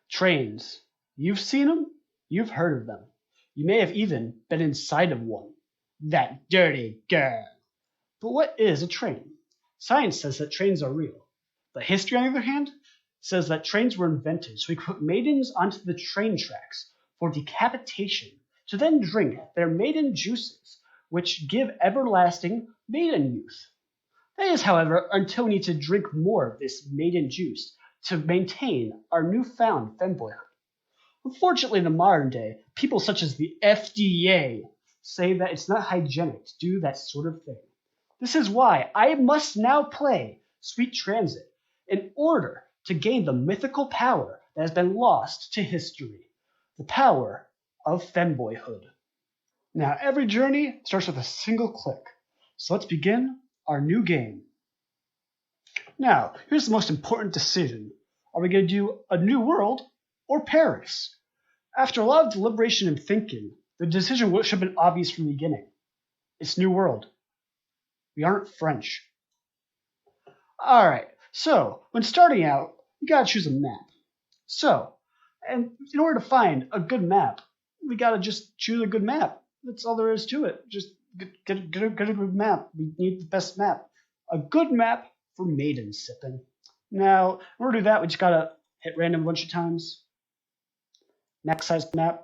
Trains. You've seen them, you've heard of them. You may have even been inside of one. That dirty girl. But what is a train? Science says that trains are real. But history, on the other hand, says that trains were invented so we could put maidens onto the train tracks for decapitation to then drink their maiden juices, which give everlasting maiden youth. That is, however, until we need to drink more of this maiden juice to maintain our newfound femboyhood. Unfortunately, in the modern day, people such as the FDA say that it's not hygienic to do that sort of thing. This is why I must now play Sweet Transit in order to gain the mythical power that has been lost to history, the power of femboyhood. Now, every journey starts with a single click, so let's begin our new game. Now, here's the most important decision. Are we going to do a new world or Paris? After a lot of deliberation and thinking, the decision should have been obvious from the beginning. It's New World. We aren't French. Alright, so when starting out, you gotta choose a map. And in order to find a good map, we gotta just choose a good map. That's all there is to it. Just get a good map. We need the best map. A good map for maiden sipping. Now, in order to do that, we just gotta hit random a bunch of times. Max size map.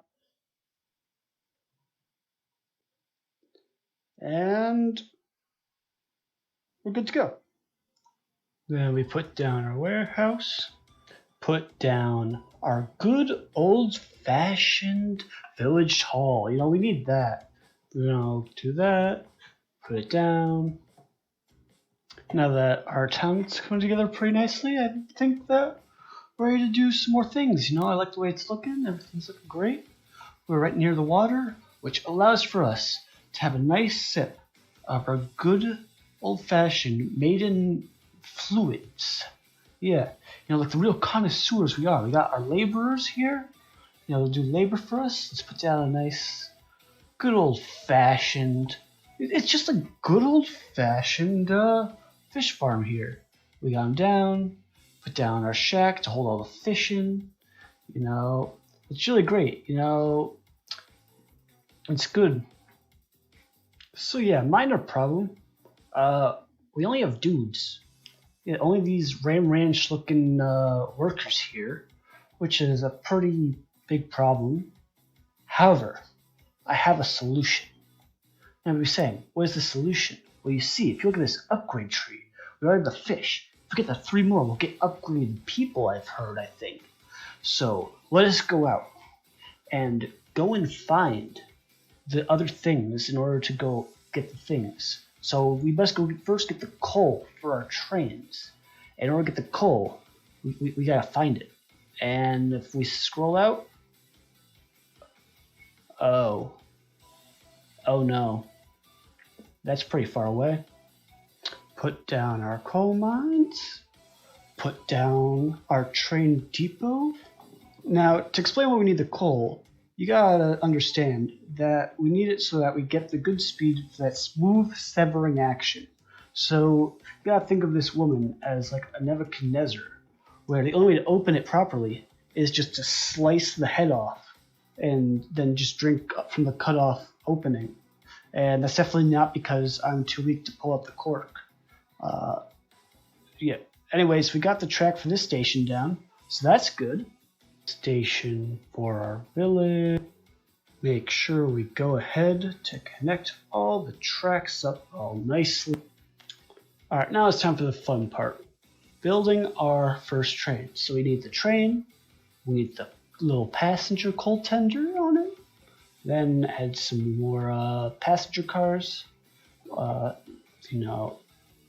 And we're good to go. Then we put down our warehouse, put down our good old-fashioned village hall. We need that. Do that, put it down. Now that our town's coming together pretty nicely, I think that we're ready to do some more things. I like the way it's looking. Everything's looking great. We're right near the water, which allows for us to have a nice sip of our good old-fashioned maiden fluids. Yeah, like the real connoisseurs we are. We got our laborers here. They'll do labor for us. Let's put down a nice, good old-fashioned. It's just a good old-fashioned fish farm here. We got them down. Put down our shack to hold all the fish in. It's really great. It's good. So yeah, minor problem. We only have dudes. Yeah, only these Ram Ranch looking workers here, which is a pretty big problem. However, I have a solution. Now you're saying, what is the solution? Well, you see, if you look at this upgrade tree, we already have the fish. If we get the 3 more, we'll get upgraded people, I've heard, I think. So let us go out and go and find the other things in order to go get the things. So we must go first get the coal for our trains. In order to get the coal, we gotta find it. And if we scroll out, oh no, that's pretty far away. Put down our coal mines. Put down our train depot. Now, to explain why we need the coal, you gotta understand that we need it so that we get the good speed for that smooth severing action. So you gotta think of this woman as like a Nebuchadnezzar, where the only way to open it properly is just to slice the head off and then just drink from the cut off opening. And that's definitely not because I'm too weak to pull up the cork. Yeah. Anyways, we got the track for this station down, so that's good. Station for our village. Make sure we go ahead to connect all the tracks up all nicely. Alright, now it's time for the fun part. Building our first train. So we need the train, we need the little passenger coal tender on it, then add some more passenger cars.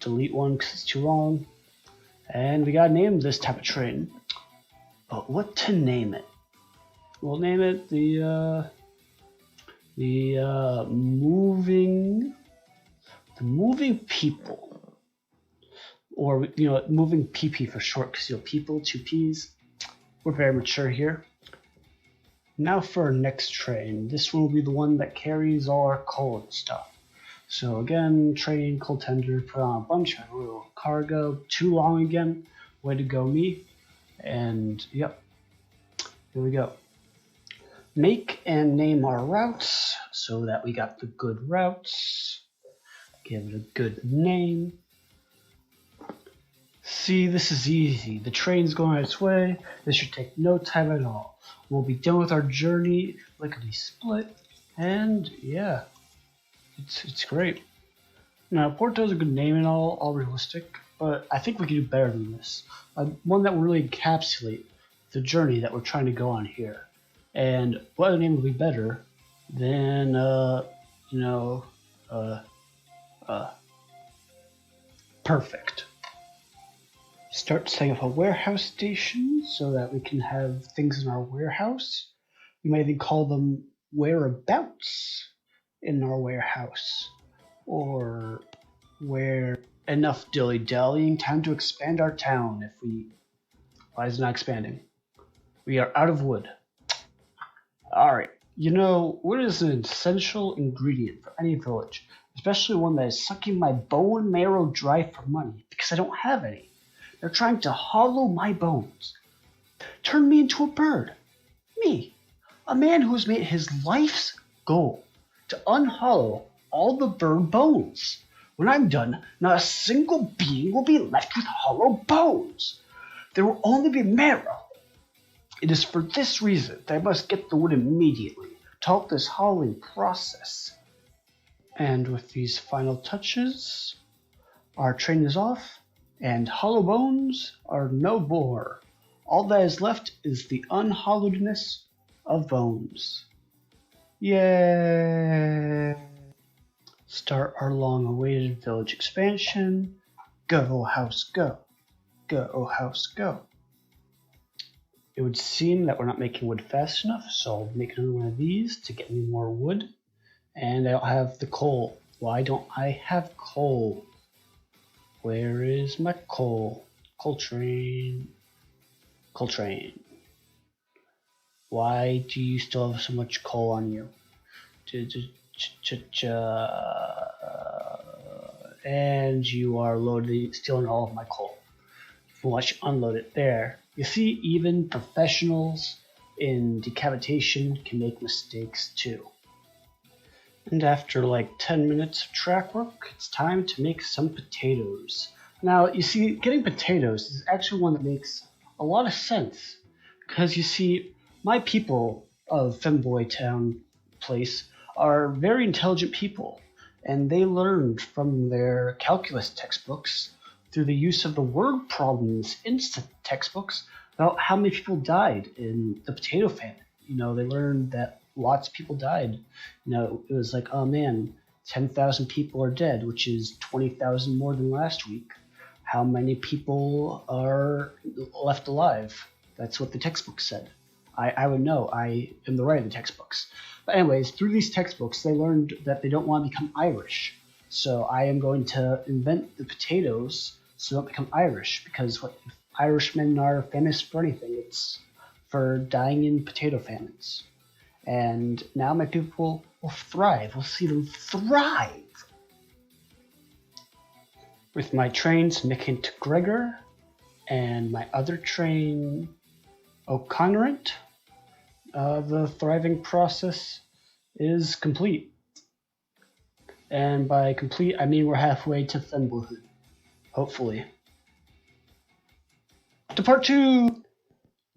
Delete one because it's too long. And we gotta name this type of train. But what to name it? We'll name it the moving people, or moving PP for short, because people, 2 P's. We're very mature here. Now for our next train. This one will be the one that carries all our coal and stuff. So again, train, coal tender, put on a bunch of little cargo. Too long again. Way to go, me. And yep. Here we go. Make and name our routes so that we got the good routes. Give it a good name. See, this is easy. The train's going its way. This should take no time at all. We'll be done with our journey lickety-split. And yeah, it's great. Now, Porto's a good name and all realistic, but I think we can do better than this. One that will really encapsulate the journey that we're trying to go on here. And what other name would be better than, perfect. Start setting up a warehouse station so that we can have things in our warehouse. We might even call them whereabouts in our warehouse. Or where enough dilly-dallying, time to expand our town why is it not expanding? We are out of wood. Alright, wood is an essential ingredient for any village, especially one that is sucking my bone marrow dry for money because I don't have any. They're trying to hollow my bones. Turn me into a bird. Me, a man who has made it his life's goal to unhollow all the bird bones. When I'm done, not a single being will be left with hollow bones. There will only be marrow. It is for this reason that I must get the wood immediately to halt this hollowing process. And with these final touches, our train is off, and hollow bones are no more. All that is left is the unhollowedness of bones. Yay! Start our long-awaited village expansion. Go, house, go. Go, house, go. It would seem that we're not making wood fast enough, so I'll make another one of these to get me more wood. And I don't have the coal. Why don't I have coal? Where is my coal? Coal train. Coal train. Why do you still have so much coal on you? And you are stealing all of my coal. Watch unload it there. You see, even professionals in decapitation can make mistakes too. And after like 10 minutes of track work, it's time to make some potatoes. Now, you see, getting potatoes is actually one that makes a lot of sense. Because you see, my people of Femboy Town Place are very intelligent people. And they learned from their calculus textbooks through the use of the word problems in textbooks about how many people died in the potato famine. They learned that lots of people died. It was like, oh man, 10,000 people are dead, which is 20,000 more than last week. How many people are left alive? That's what the textbook said. I would know. I am the writer of the textbooks. But anyways, through these textbooks, they learned that they don't want to become Irish. So I am going to invent the potatoes so they don't become Irish, because if Irishmen are famous for anything, it's for dying in potato famines. And now my people will thrive. We'll see them thrive. With my trains Mickant Gregor and my other train O'Connorant, the thriving process is complete. And by complete, I mean we're halfway to Themblehood. Hopefully. To part 2!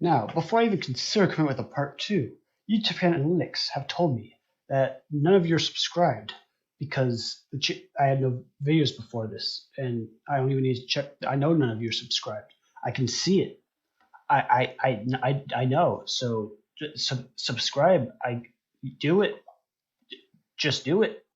Now, before I even consider coming with a part 2, YouTube Analytics have told me that none of you are subscribed because I had no videos before this, and I don't even need to check. I know none of you are subscribed. I can see it. I know. So subscribe. Do it. Just do it.